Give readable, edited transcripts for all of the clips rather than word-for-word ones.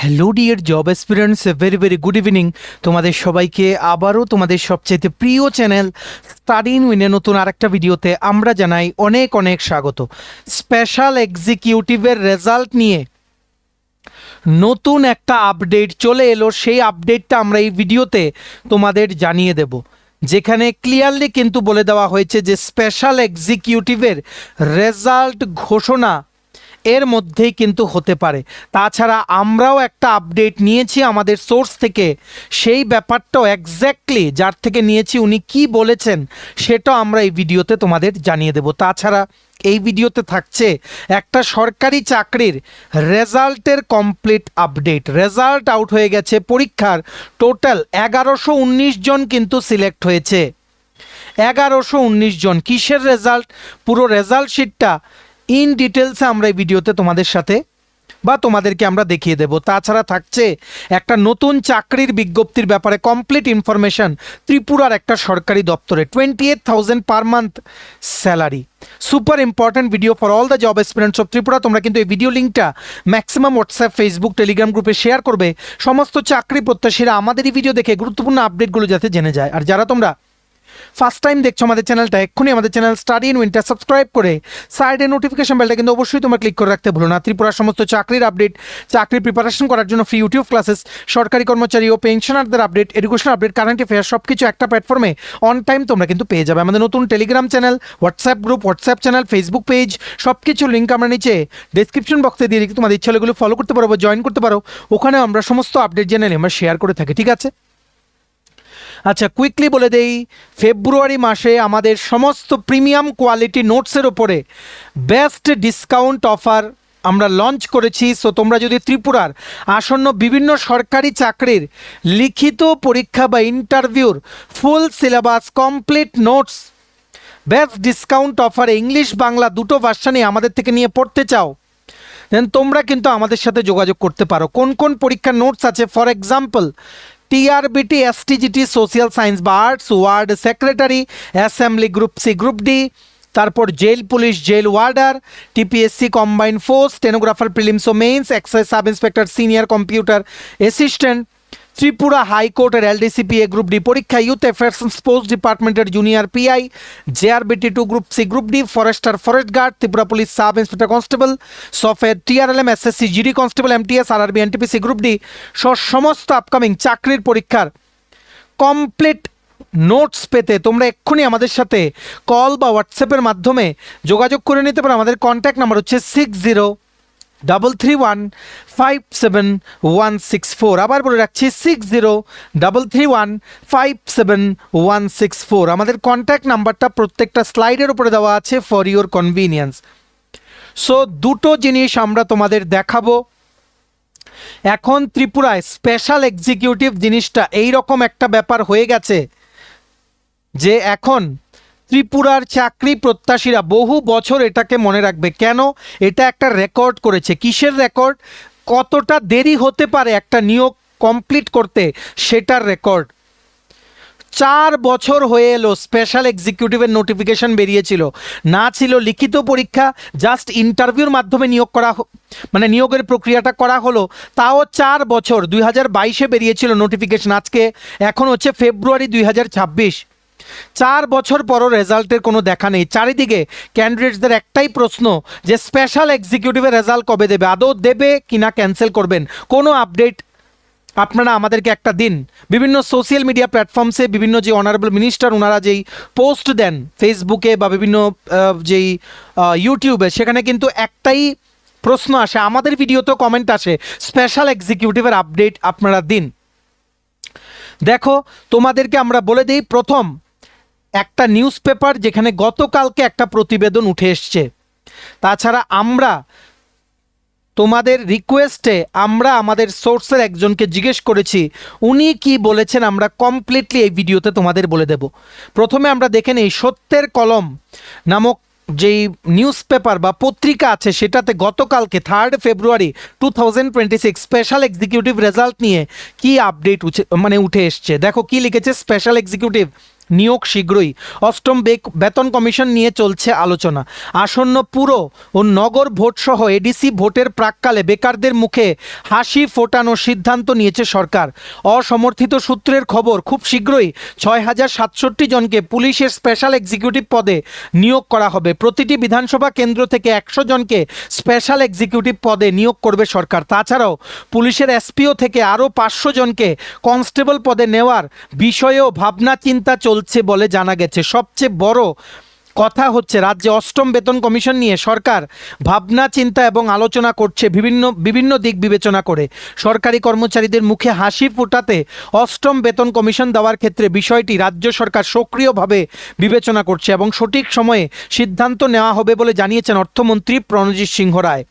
Hello dear job aspirants, very very good evening. তোমাদের সবাইকে আবারও তোমাদের সবচেয়ে প্রিয় চ্যানেল স্টাডি ইন উইনের নতুন আরেকটা ভিডিওতে আমরা জানাই অনেক অনেক স্বাগত। স্পেশাল এক্সিকিউটিভের রেজাল্ট নিয়ে নতুন একটা আপডেট চলে এলো, সেই আপডেটটা আমরা এই ভিডিওতে তোমাদের জানিয়ে দেব, যেখানে ক্লিয়ারলি কিন্তু বলে দেওয়া হয়েছে যে স্পেশাল এক্সিকিউটিভের রেজাল্ট ঘোষণা এর মধ্যেই কিন্তু হতে পারে। তাছাড়া আমরাও একটা আপডেট নিয়েছি আমাদের সোর্স থেকে, সেই ব্যাপারটাও এক্স্যাক্টলি যার থেকে নিয়েছি উনি কি বলেছেন সেটাও আমরা এই ভিডিওতে তোমাদের জানিয়ে দেব। তাছাড়া এই ভিডিওতে থাকছে একটা সরকারি চাকরির রেজাল্টের কমপ্লিট আপডেট। রেজাল্ট আউট হয়ে গেছে, পরীক্ষার টোটাল 1119 জন কিন্তু সিলেক্ট হয়েছে। 1119 জন। কিসের রেজাল্ট? পুরো রেজাল্ট শিটটা ইন ডিটেলসে আমরা এই ভিডিওতে তোমাদের সাথে বা তোমাদেরকে আমরা দেখিয়ে দেব। তাছাড়া থাকছে একটা নতুন চাকরির বিজ্ঞপ্তির ব্যাপারে কমপ্লিট ইনফরমেশন ত্রিপুরার একটা সরকারি দপ্তরে 28,000 per month salary. Super important video for all the job aspirants of Tripura. তোমরা কিন্তু এই ভিডিও লিঙ্কটা ম্যাক্সিমাম হোয়াটসঅ্যাপ, ফেসবুক, টেলিগ্রাম গ্রুপে শেয়ার করবে, সমস্ত চাকরি প্রত্যাশীরা আমাদের এই ভিডিও দেখে গুরুত্বপূর্ণ আপডেটগুলো যাতে জেনে যায়। আর যারা তোমরা ফার্স্ট টাইম দেখছো আমাদের চ্যানেলটা, এক্ষুনি আমাদের চ্যানেল স্টাডি ইন উইনটা সাবস্ক্রাইব করে সাইডে নোটিফিকেশন বেলটা কিন্তু অবশ্যই তোমরা ক্লিক করে রাখতে ভুলো না। ত্রিপুরার সমস্ত চাকরির আপডেট, চাকরির প্রিপারেশন করার জন্য ফ্রি ইউটিউব ক্লাসেস, সরকারি কর্মচারী ও পেনশনারদের update, education update, current affair সব কিছু একটা প্ল্যাটফর্মে অন টাইম তোমরা কিন্তু পেয়ে যাবে। আমাদের নতুন Telegram channel, WhatsApp group, WhatsApp channel, Facebook page সব কিছু লিঙ্ক আমরা নিচে ডিসক্রিপশন বক্সে দিয়ে রেখে তোমাদের ইচ্ছা হলে এগুলো ফলো করতে পারো বা জয়েন করতে পারো। ওখানে আমরা সমস্ত আপডেট জেনে আমরা শেয়ার করে থাকি, ঠিক আছে? আচ্ছা, কুইকলি বলে দেই, ফেব্রুয়ারি মাসে আমাদের সমস্ত প্রিমিয়াম কোয়ালিটি নোটসের ওপরে বেস্ট ডিসকাউন্ট অফার আমরা লঞ্চ করেছি। সো তোমরা যদি ত্রিপুরার আসন্ন বিভিন্ন সরকারি চাকরির লিখিত পরীক্ষা বা ইন্টারভিউর full syllabus, complete notes, best discount অফারে ইংলিশ বাংলা দুটো ভার্সানে আমাদের থেকে নিয়ে পড়তে চাও, দেন তোমরা কিন্তু আমাদের সাথে যোগাযোগ করতে পারো। কোন কোন পরীক্ষার নোটস আছে? For example, TRBT, STGT, social science বা arts, ward secretary, assembly group C, group D, তারপর jail police, jail warder, TPSC combined force, stenographer prelims ও mains, excise sub inspector, senior computer assistant, Tripura হাইকোর্টের LDCP এ group D পরীক্ষা, youth affairs and sports ডিপার্টমেন্টের junior PI, JRBT 2 group C, group D, forester, forest guard, Tripura police sub inspector constable, software, TRLM, SSC, GD constable, MTS, RRB, NTPC, group D সমস্ত upcoming চাকরির পরীক্ষার complete notes পেতে তোমরা এক্ষুনি আমাদের সাথে call বা হোয়াটসঅ্যাপের মাধ্যমে যোগাযোগ করে নিতে পারো। আমাদের কন্ট্যাক্ট নাম্বার হচ্ছে 6033157164। আবার বলে রাখছি 6033157164। আমাদের কন্ট্যাক্ট নাম্বারটা প্রত্যেকটা স্লাইডের উপরে দেওয়া আছে ফর ইউর কনভিনিয়েন্স। সো দুটো জিনিস আমরা তোমাদের দেখাবো। এখন ত্রিপুরায় স্পেশাল এক্সিকিউটিভ জিনিসটা এইরকম একটা ব্যাপার হয়ে গেছে যে এখন ত্রিপুরার চাকরি প্রত্যাশীরা বহু বছর এটাকে মনে রাখবে। কেন? এটা একটা রেকর্ড করেছে। কিসের রেকর্ড? কতটা দেরি হতে পারে একটা নিয়োগ কমপ্লিট করতে, সেটার রেকর্ড। 4 বছর হয়ে এলো স্পেশাল এক্সিকিউটিভের নোটিফিকেশন বেরিয়েছিল, না ছিল লিখিত পরীক্ষা, জাস্ট ইন্টারভিউর মাধ্যমে নিয়োগ করা, মানে নিয়োগের প্রক্রিয়াটা করা হলো। তাও 4 বছর, 2022-এ বেরিয়েছিল নোটিফিকেশন, আজকে এখন হচ্ছে ফেব্রুয়ারি 2026। 4 বছর পরও রেজাল্টের কোনো দেখা নেই। চারিদিকে ক্যান্ডিডেটসদের একটাই প্রশ্ন যে স্পেশাল এক্সিকিউটিভের রেজাল্ট কবে দেবে, আদৌ দেবে কিনা ক্যান্সেল করবেন, কোনো আপডেট আপনারা আমাদেরকে একটা দিন। বিভিন্ন সোশ্যাল মিডিয়া প্ল্যাটফর্মসে বিভিন্ন যে অনারেবল মিনিস্টার ওনারা যেই পোস্ট দেন ফেসবুকে বা বিভিন্ন যেই ইউটিউবে, সেখানে কিন্তু একটাই প্রশ্ন আসে, আমাদের ভিডিওতেও কমেন্ট আসে, স্পেশাল এক্সিকিউটিভের আপডেট আপনারা দিন। দেখো, তোমাদেরকে আমরা বলে দিই, প্রথম একটা নিউজ পেপার যেখানে গতকালকে একটা প্রতিবেদন উঠে এসছে। তাছাড়া আমরা তোমাদের রিকোয়েস্টে আমরা আমাদের সোর্সের একজনকে জিজ্ঞেস করেছি, উনি কি বলেছেন আমরা কমপ্লিটলি এই ভিডিওতে তোমাদের বলে দেব। প্রথমে আমরা দেখে নেই সত্যের কলম নামক যেই নিউজ পেপার বা পত্রিকা আছে, সেটাতে গতকালকে 3 ফেব্রুয়ারি 2026 স্পেশাল এক্সিকিউটিভ রেজাল্ট নিয়ে কি আপডেট উঠে এসছে। দেখো কি লিখেছে, স্পেশাল এক্সিকিউটিভ নিয়োগ শীঘ্রই। অষ্টম বেতন কমিশন নিয়ে চলছে আলোচনা। আসন্ন পুর ও নগর ভোট সহ এডিসি ভোটের প্রাক্কালে বেকারদের মুখে হাসি ফোটানোর সিদ্ধান্ত নিয়েছে সরকার। অসমর্থিত সূত্রের খবর, খুব শীঘ্রই 6,067 জনকে পুলিশের স্পেশাল এক্সিকিউটিভ পদে নিয়োগ করা হবে। প্রতিটি বিধানসভা কেন্দ্র থেকে 100 জনকে স্পেশাল এক্সিকিউটিভ পদে নিয়োগ করবে সরকার। তাছাড়াও পুলিশের এসপিও থেকে আরও 500 জনকে কনস্টেবল পদে নেওয়ার বিষয়েও ভাবনা চিন্তা চলছে বলে জানা গেছে। সবচেয়ে বড় কথা হচ্ছে, রাজ্যে অষ্টম বেতন কমিশন নিয়ে সরকার ভাবনা চিন্তা এবং আলোচনা করছে বিভিন্ন দিক বিবেচনা করে। সরকারি কর্মচারীদের মুখে হাসি ফোটাতে অষ্টম বেতন কমিশন দেওয়ার ক্ষেত্রে বিষয়টি রাজ্য সরকার সক্রিয়ভাবে বিবেচনা করছে এবং সঠিক সময়ে সিদ্ধান্ত নেওয়া হবে বলে জানিয়েছেন অর্থমন্ত্রী প্রণজিৎ সিংহ রায়।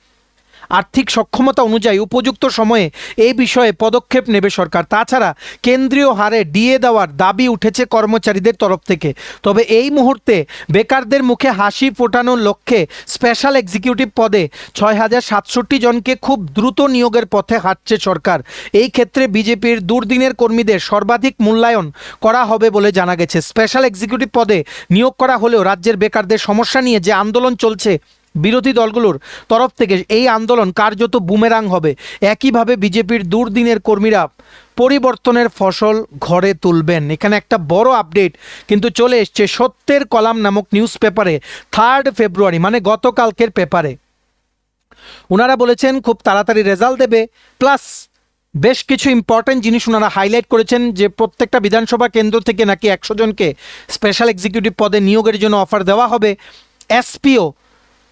আর্থিক সক্ষমতা অনুযায়ী উপযুক্ত সময়ে এই বিষয়ে পদক্ষেপ নেবে সরকার। তাছাড়া কেন্দ্রীয় হারে ডিএ দেওয়ার দাবি উঠেছে কর্মচারীদের তরফ থেকে। তবে এই মুহূর্তে বেকারদের মুখে হাসি ফোটানোর লক্ষ্যে স্পেশাল এক্সিকিউটিভ পদে 6,067 জনকে খুব দ্রুত নিয়োগের পথে হাঁটছে সরকার। এই ক্ষেত্রে বিজেপির দুর্দিনের কর্মীদের সর্বাধিক মূল্যায়ন করা হবে বলে জানা গেছে। স্পেশাল এক্সিকিউটিভ পদে নিয়োগ করা হলেও রাজ্যের বেকারদের সমস্যা নিয়ে যে আন্দোলন চলছে বিরোধী দলগুলোর তরফ থেকে, এই আন্দোলন কার্যত বুমেরাং হবে। একইভাবে বিজেপির দুর্দিনের কর্মীরা পরিবর্তনের ফসল ঘরে তুলবেন। এখানে একটা বড় আপডেট কিন্তু চলে এসছে সত্যের কলাম নামক নিউজ পেপারে 3 ফেব্রুয়ারি, মানে গতকালকের পেপারে। ওনারা বলেছেন খুব তাড়াতাড়ি রেজাল্ট দেবে, প্লাস বেশ কিছু ইম্পর্টেন্ট জিনিস ওনারা হাইলাইট করেছেন যে প্রত্যেকটা বিধানসভা কেন্দ্র থেকে নাকি 100 জনকে স্পেশাল এক্সিকিউটিভ পদে নিয়োগের জন্য অফার দেওয়া হবে।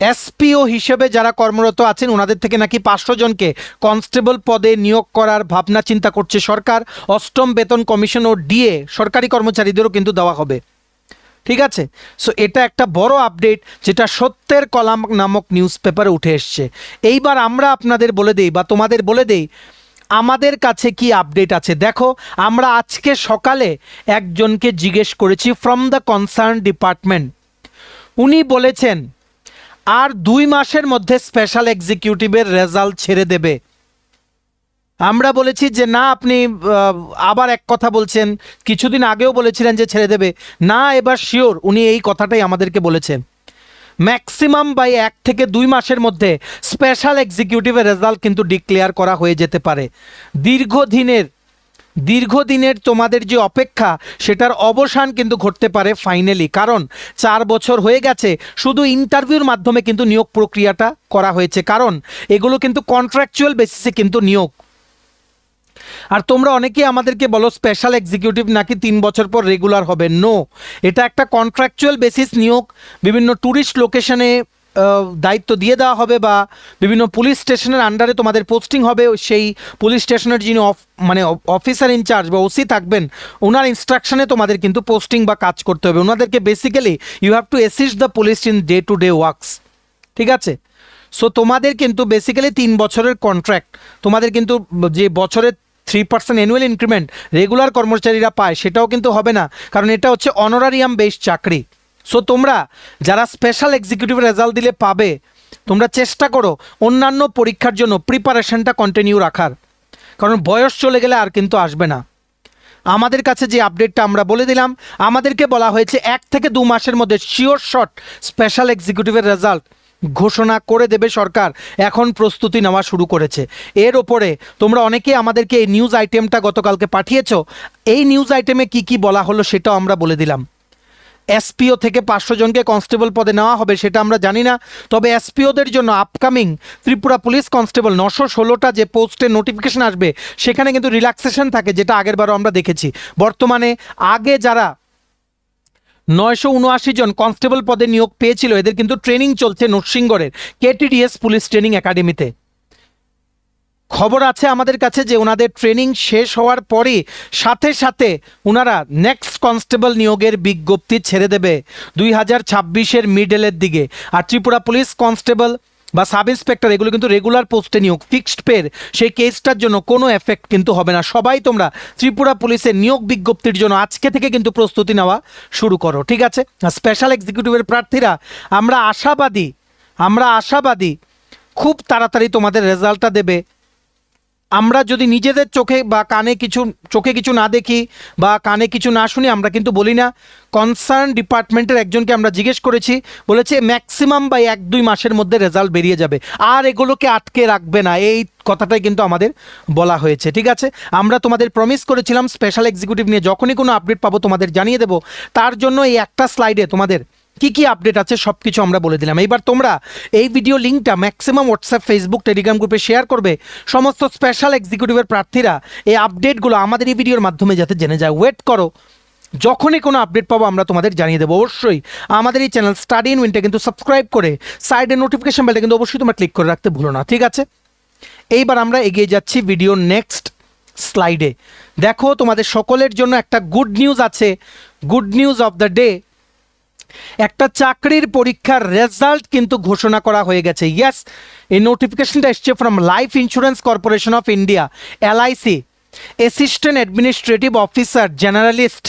এসপিও হিসেবে যারা কর্মরত আছেন ওনাদের থেকে নাকি 500 জনকে কনস্টেবল পদে নিয়োগ করার ভাবনা চিন্তা করছে সরকার। অষ্টম বেতন কমিশন ও ডিএ সরকারি কর্মচারীদেরও কিন্তু দেওয়া হবে। ঠিক আছে, সো এটা একটা বড় আপডেট যেটা সত্যের কলাম নামক নিউজ পেপারে উঠে এসছে। এইবার আমরা আপনাদের বলে দেই বা তোমাদের বলে দেই আমাদের কাছে কি আপডেট আছে। দেখো, আমরা আজকে সকালে একজনকে জিজ্ঞেস করেছি ফ্রম দ্য কনসার্ন ডিপার্টমেন্ট। উনি বলেছেন আর 2 মাসের মধ্যে স্পেশাল এক্সিকিউটিভের রেজাল্ট ছেড়ে দেবে। আমরা বলেছি যে না, আপনি আবার এক কথা বলছেন, কিছুদিন আগেও বলেছিলেন যে ছেড়ে দেবে। না, এবার শিওর উনি এই কথাটাই আমাদেরকে বলেছেন। ম্যাক্সিমাম বাই 1 থেকে 2 মাসের মধ্যে স্পেশাল এক্সিকিউটিভের রেজাল্ট কিন্তু ডিক্লেয়ার করা হয়ে যেতে পারে। দীর্ঘদিনের তোমাদের যে অপেক্ষা সেটার অবসান কিন্তু ঘটতে পারে ফাইনালি, কারণ 4 বছর হয়ে গেছে শুধু ইন্টারভিউর মাধ্যমে কিন্তু নিয়োগ প্রক্রিয়াটা করা হয়েছে, কারণ এগুলো কিন্তু কন্ট্রাকচুয়াল বেসিসে কিন্তু নিয়োগ। আর তোমরা অনেকেই আমাদেরকে বলো স্পেশাল এক্সিকিউটিভ নাকি 3 বছর পর রেগুলার হবে। নো, এটা একটা কন্ট্রাকচুয়াল বেসিস নিয়োগ। বিভিন্ন ট্যুরিস্ট লোকেশনে দায়িত্ব দিয়ে দেওয়া হবে বা বিভিন্ন পুলিশ স্টেশনের আন্ডারে তোমাদের পোস্টিং হবে। সেই পুলিশ স্টেশনের যিনি অফিসার ইনচার্জ বা ওসি থাকবেন, ওনার ইনস্ট্রাকশনে তোমাদের কিন্তু পোস্টিং বা কাজ করতে হবে। ওনাদেরকে basically you have to assist the police in day to day works. ঠিক আছে, সো তোমাদের কিন্তু বেসিক্যালি 3 বছরের কন্ট্রাক্ট। তোমাদের কিন্তু যে বছরের 3% অ্যানুয়াল ইনক্রিমেন্ট রেগুলার কর্মচারীরা পায় সেটাও কিন্তু হবে না, কারণ এটা হচ্ছে অনারারিয়াম বেসড চাকরি। সো তোমরা যারা স্পেশাল এক্সিকিউটিভ রেজাল্ট দিলে পাবে, তোমরা চেষ্টা করো অন্যান্য পরীক্ষার জন্য প্রিপারেশনটা কন্টিনিউ রাখার, কারণ বয়স চলে গেলে আর কিন্তু আসবে না। আমাদের কাছে যে আপডেটটা আমরা বলে দিলাম, আমাদেরকে বলা হয়েছে 1 থেকে 2 মাসের মধ্যে শিওর শট স্পেশাল এক্সিকিউটিভের রেজাল্ট ঘোষণা করে দেবে সরকার। এখন প্রস্তুতি নেওয়া শুরু করেছে। এর ওপরে তোমরা অনেকে আমাদেরকে এই নিউজ আইটেমটা গতকালকে পাঠিয়েছো। এই নিউজ আইটেমে কি কি বলা হলো সেটাও আমরা বলে দিলাম। এসপিও থেকে 500 জনকে কনস্টেবল পদে নেওয়া হবে সেটা আমরা জানি না, তবে এসপিওদের জন্য আপকামিং ত্রিপুরা পুলিশ কনস্টেবল 916টা যে পোস্টের নোটিফিকেশন আসবে সেখানে কিন্তু রিল্যাক্সেশন থাকে, যেটা আগেরবারও আমরা দেখেছি। বর্তমানে আগে যারা 979 জন কনস্টেবল পদে নিয়োগ পেয়েছিল, এদের কিন্তু ট্রেনিং চলছে নরসিংগড়ের কেটিডিএস পুলিশ ট্রেনিং একাডেমিতে। খবর আছে আমাদের কাছে যে ওনাদের ট্রেনিং শেষ হওয়ার পরে সাথে সাথে ওনারা নেক্সট কনস্টেবল নিয়োগের বিজ্ঞপ্তি ছেড়ে দেবে 2026-এর মিডলের দিকে। আর ত্রিপুরা পুলিশ কনস্টেবল বা সাব ইন্সপেক্টর এগুলো কিন্তু রেগুলার পোস্টে নিয়োগ, ফিক্সড পের সেই কেসটার জন্য কোনো এফেক্ট কিন্তু হবে না। সবাই তোমরা ত্রিপুরা পুলিশের নিয়োগ বিজ্ঞপ্তির জন্য আজকে থেকে কিন্তু প্রস্তুতি নেওয়া শুরু করো। ঠিক আছে, স্পেশাল এক্সিকিউটিভের প্রার্থীরা আমরা আশাবাদী খুব তাড়াতাড়ি তোমাদের রেজাল্টটা দেবে। আমরা যদি নিজেদের চোখে কিছু না দেখি বা কানে কিছু না শুনি, আমরা কিন্তু বলি না। কনসার্ন ডিপার্টমেন্টের একজনকে আমরা জিজ্ঞেস করেছি, বলেছে ম্যাক্সিমাম বা 1-2 মাসের মধ্যে রেজাল্ট বেরিয়ে যাবে, আর এগুলোকে আটকে রাখবে না, এই কথাটাই কিন্তু আমাদের বলা হয়েছে। ঠিক আছে, আমরা তোমাদের প্রমিস করেছিলাম স্পেশাল এক্সিকিউটিভ নিয়ে যখনই কোনো আপডেট পাবো তোমাদের জানিয়ে দেবো। তার জন্য এই একটা স্লাইডে তোমাদের কি কি আপডেট আছে সব কিছু আমরা বলে দিলাম। এইবার তোমরা এই ভিডিও লিঙ্কটা ম্যাক্সিমাম হোয়াটসঅ্যাপ, ফেসবুক, টেলিগ্রাম গ্রুপে শেয়ার করবে, সমস্ত স্পেশাল এক্সিকিউটিভের প্রার্থীরা এই আপডেটগুলো আমাদের এই ভিডিওর মাধ্যমে যাতে জেনে যায়। ওয়েট করো, যখনই কোনো আপডেট পাবো আমরা তোমাদের জানিয়ে দেবো। অবশ্যই আমাদের এই চ্যানেল স্টাডি ইন উইনটা কিন্তু সাবস্ক্রাইব করে সাইডে নোটিফিকেশন বেলটা কিন্তু অবশ্যই তোমরা ক্লিক করে রাখতে ভুলো না। ঠিক আছে, এইবার আমরা এগিয়ে যাচ্ছি ভিডিওর নেক্সট স্লাইডে। দেখো, তোমাদের সকলের জন্য একটা গুড নিউজ আছে। Good news of the day, একটা চাকরির পরীক্ষার রেজাল্ট কিন্তু ঘোষণা করা হয়ে গেছে। ইয়েস, এই নোটিফিকেশনটা এসছে from life insurance corporation of India, LIC, assistant administrative officer generalist.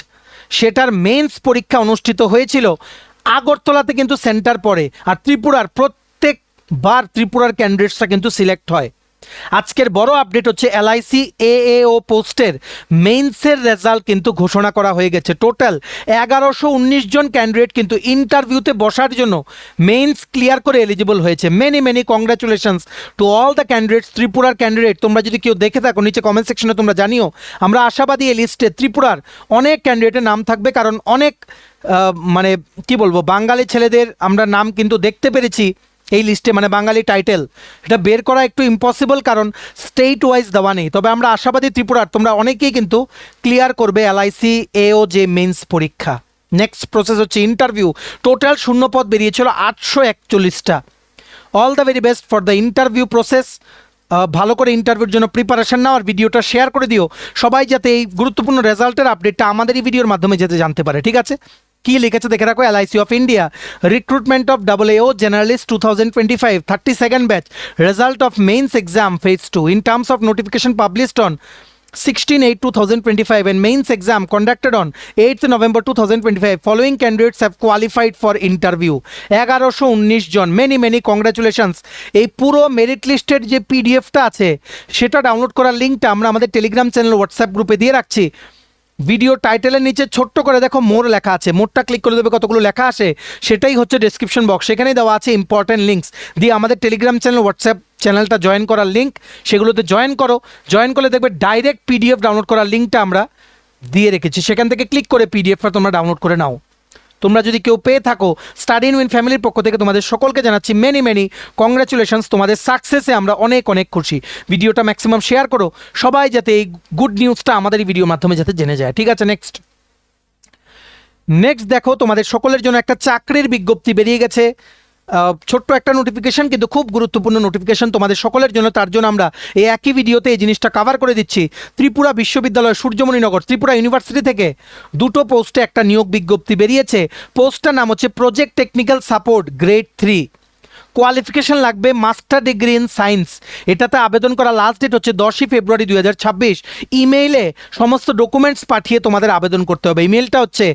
সেটার মেন্স পরীক্ষা অনুষ্ঠিত হয়েছিল আগরতলাতে, কিন্তু সেন্টার পড়ে। আর প্রত্যেকবার ত্রিপুরার ক্যান্ডিডেটসরা কিন্তু সিলেক্ট হয়। আজকের বড় আপডেট হচ্ছে এলআইসি এএও পোস্টের মেইনসের রেজাল্ট কিন্তু ঘোষণা করা হয়ে গেছে। টোটাল 1119 জন ক্যান্ডিডেট কিন্তু ইন্টারভিউতে বসার জন্য মেইনস ক্লিয়ার করে এলিজিবল হয়েছে। Many congratulations to all the candidates, ত্রিপুরার ক্যান্ডিডেট। তোমরা যদি কেউ দেখে থাকো নিচে কমেন্ট সেকশনে তোমরা জানিও। আমরা আশাবাদী এই লিস্টে ত্রিপুরার অনেক ক্যান্ডিডেটের নাম থাকবে, কারণ অনেক মানে কি বলবো, বাঙালি ছেলেদের আমরা নাম কিন্তু দেখতে পেরেছি এই লিস্টে, মানে বাঙালি টাইটেল। এটা বের করা একটু ইম্পসিবল, কারণ স্টেট ওয়াইজ দেওয়া নেই। তবে আমরা আশাবাদী ত্রিপুরার তোমরা অনেকেই কিন্তু ক্লিয়ার করবে এলআইসি এও যে মেন্স পরীক্ষা। নেক্সট প্রসেস হচ্ছে ইন্টারভিউ। টোটাল শূন্যপদ বেরিয়েছিল 841টা। All the very best for the interview process. ভালো করে ইন্টারভিউর জন্য প্রিপারেশন নাও, আর ভিডিওটা শেয়ার করে দিও সবাই, যাতে এই গুরুত্বপূর্ণ রেজাল্টের আপডেটটা আমাদের এই ভিডিওর মাধ্যমে যাতে জানতে পারে। ঠিক আছে, কি লিখেছে দেখে রাখো। LIC of India recruitment of AAO generalist 2025 32nd batch, result of means exam phase 2 in terms of notification published on 16/8/2025 and mains exam conducted on 8th November 2025. Following candidates have qualified for interview. 1119 জন। Many congratulations. এই পুরো merit লিস্টের যে পিডিএফটা আছে সেটা download করার লিঙ্কটা আমরা আমাদের টেলিগ্রাম চ্যানেল, হোয়াটসঅ্যাপ গ্রুপে দিয়ে রাখছি। ভিডিও টাইটেলের নিচে ছোট্ট করে দেখো মোর লেখা আছে, মোরটা ক্লিক করে দেবে, কতগুলো লেখা আসে সেটাই হচ্ছে ডেসক্রিপশন বক্স। সেখানেই দেওয়া আছে ইম্পর্টেন্ট লিঙ্কস, দিয়ে আমাদের টেলিগ্রাম চ্যানেল, হোয়াটসঅ্যাপ চ্যানেলটা জয়েন করার লিঙ্ক, সেগুলোতে জয়েন করো। জয়েন করলে দেখবে ডাইরেক্ট পিডিএফ ডাউনলোড করার লিঙ্কটা আমরা দিয়ে রেখেছি, সেখান থেকে ক্লিক করে পিডিএফটা তোমরা ডাউনলোড করে নাও। তোমরা যদি কেউ পেয়ে থাকো, স্টাডি ইন উইন ফ্যামিলির পক্ষ থেকে তোমাদের সকলকে জানাচ্ছি মেনি কংগ্রাচুলেশনস। তোমাদের সাকসেসে আমরা অনেক খুশি। ভিডিওটা ম্যাক্সিমাম শেয়ার করো সবাই, যাতে এই গুড নিউজটা আমাদের এই ভিডিওর মাধ্যমে যাতে জেনে যায়। ঠিক আছে, নেক্সট দেখো, তোমাদের সকলের জন্য একটা চাকরির বিজ্ঞপ্তি বেরিয়ে গেছে। ছোট্ট একটা নোটিফিকেশন, কিন্তু খুব গুরুত্বপূর্ণ নোটিফিকেশন তোমাদের সকলের জন্য। তার জন্য আমরা এই একই ভিডিওতে এই জিনিসটা কভার করে দিচ্ছি। ত্রিপুরা বিশ্ববিদ্যালয় সূর্যমণিনগর, ত্রিপুরা ইউনিভার্সিটি থেকে 2টো পোস্টে একটা নিয়োগ বিজ্ঞপ্তি বেরিয়েছে। পোস্টটার নাম হচ্ছে project technical support grade 3। Qualification লাগবে মাস্টার ডিগ্রি ইন সায়েন্স। এটাতে আবেদন করা লাস্ট ডেট হচ্ছে 10ই ফেব্রুয়ারি 2026। ইমেইলে সমস্ত ডকুমেন্টস পাঠিয়ে তোমাদের আবেদন করতে হবে। ইমেইলটা হচ্ছে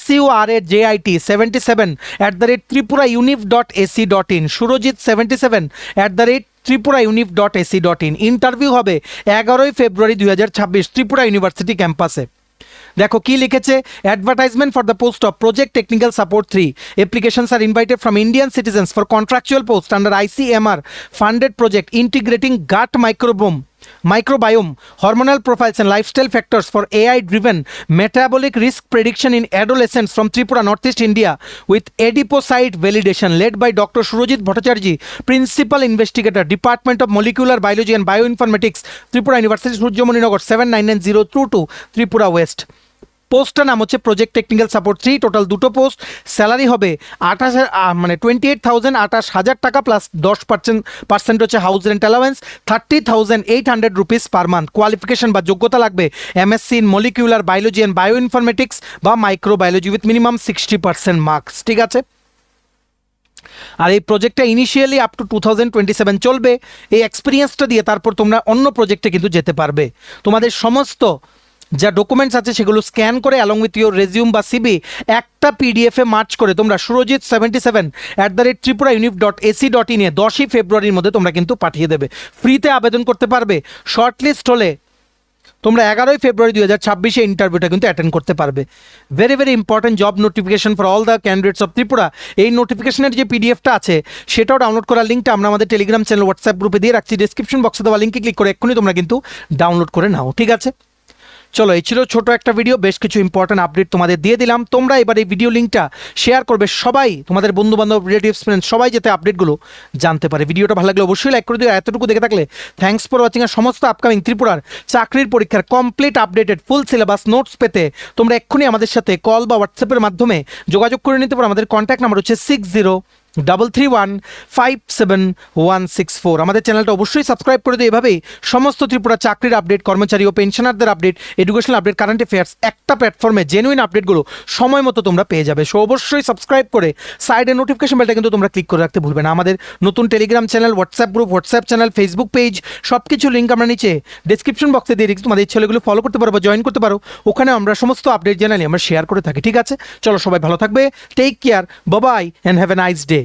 surat@tripuraunif.ac.in, surojit77@tripuraunif.ac.in। ইন্টারভিউ হবে 11ই ফেব্রুয়ারি 2026 ত্রিপুরা ইউনিভার্সিটি ক্যাম্পাসে। দেখো কি লিখেছে, advertisement for the post of project technical support 3। Applications are invited from Indian citizens for contractual post under ICMR funded project integrating gut microbiome, hormonal profiles and lifestyle factors for AI-driven metabolic risk prediction in adolescents from Tripura, Northeast India with adipocyte validation, led by Dr. Surojit Bhattacharjee, Principal Investigator, Department of Molecular Biology and Bioinformatics, Tripura University, Surjomani-Nagar 799022, Tripura West। পোস্টটার নাম হচ্ছে project technical support 3। Total 2টো post. Salary হবে 28,000 টাকা plus 10% হচ্ছে house rent allowance, 30,800 rupees per month. Qualification বা যোগ্যতা লাগবে MSc in molecular biology and bioinformatics বা মাইক্রোবায়োলজি উইথ মিনিমাম 60% মার্কস। ঠিক আছে, আর এই প্রজেক্টটা ইনিশিয়ালি আপ টু 2027 চলবে। এই এক্সপিরিয়েন্সটা দিয়ে তারপর তোমরা অন্য প্রজেক্টে কিন্তু যেতে পারবে। তোমাদের সমস্ত যা ডকুমেন্টস আছে সেগুলো স্ক্যান করে অ্যালং উইথ ইউর রেজিউম বা সিবি একটা পিডিএফে মার্চ করে তোমরা surojit77@tripuraunif.ac.in এ 10ই ফেব্রুয়ারির মধ্যে তোমরা কিন্তু পাঠিয়ে দেবে। ফ্রিতে আবেদন করতে পারবে। শর্টলিস্ট হলে তোমরা 11ই ফেব্রুয়ারি 2026 ইন্টারভিউটা কিন্তু অ্যাটেন্ড করতে পারবে। Very very important job notification for all the candidates of Tripura. এই নোটিফিকেশনের যে পিডিএফটা আছে সেটাও ডাউনলোড করার লিঙ্কটা আমরা আমাদের টেলিগ্রাম চ্যানেল হোয়াটসঅ্যাপ গ্রুপে দিয়ে রাখছি। ডিসক্রিপশন বক্সে দেওয়া লিঙ্কে ক্লিক করে এক্ষুনি তোমরা কিন্তু ডাউনলোড করে নাও, ঠিক আছে? চলো, এই ছিল ছোট একটা ভিডিও, বেশ কিছু ইম্পর্টেন্ট আপডেট তোমাদের দিয়ে দিলাম। তোমরা এবার এই ভিডিও লিঙ্কটা শেয়ার করবে, সবাই তোমাদের বন্ধুবান্ধব, রিলেটিভস, ফ্রেন্ডস সবাই যাতে আপডেটগুলো জানতে পারে। ভিডিওটা ভালো লাগলে অবশ্যই লাইক করে দিও। এতটুকু দেখে থাকলে থ্যাঙ্কস ফর ওয়াচিং। আর সমস্ত আপকামিং ত্রিপুরার চাকরির পরীক্ষার complete updated full syllabus notes পেতে তোমরা এক্ষুনি আমাদের সাথে কল বা হোয়াটসঅ্যাপের মাধ্যমে যোগাযোগ করে নিতে পারো। আমাদের কন্ট্যাক্ট নাম্বার হচ্ছে 6033157164। আমাদের চ্যানেলটা অবশ্যই সাবস্ক্রাইব করে দিও। এভাবেই সমস্ত ত্রিপুরা চাকরির আপডেট, কর্মচারী ও পেনশনারদের update, educational update, current affairs একটা প্ল্যাটফর্মে জেনুইন আপডেটগুলো সময় মতো তোমরা পেয়ে যাবে। সো অবশ্যই সাবস্ক্রাইব করে সাইডে নোটিফিকেশন বেলটা কিন্তু তোমরা ক্লিক করে রাখতে ভুলবে না। আমাদের নতুন Telegram channel, WhatsApp group, WhatsApp channel, Facebook page সব কিছু লিঙ্ক আমরা নিচে ডিসক্রিপশন বক্সে দিয়ে রেখেছি। তোমাদের ছেলেগুলো ফলো করতে পারো বা জয়েন করতে পারো। ওখানে আমরা সমস্ত আপডেট জানালি আমরা শেয়ার করে থাকি, ঠিক আছে? চলো, সবাই ভালো থাকবে। Take care, bye bye and have a nice day.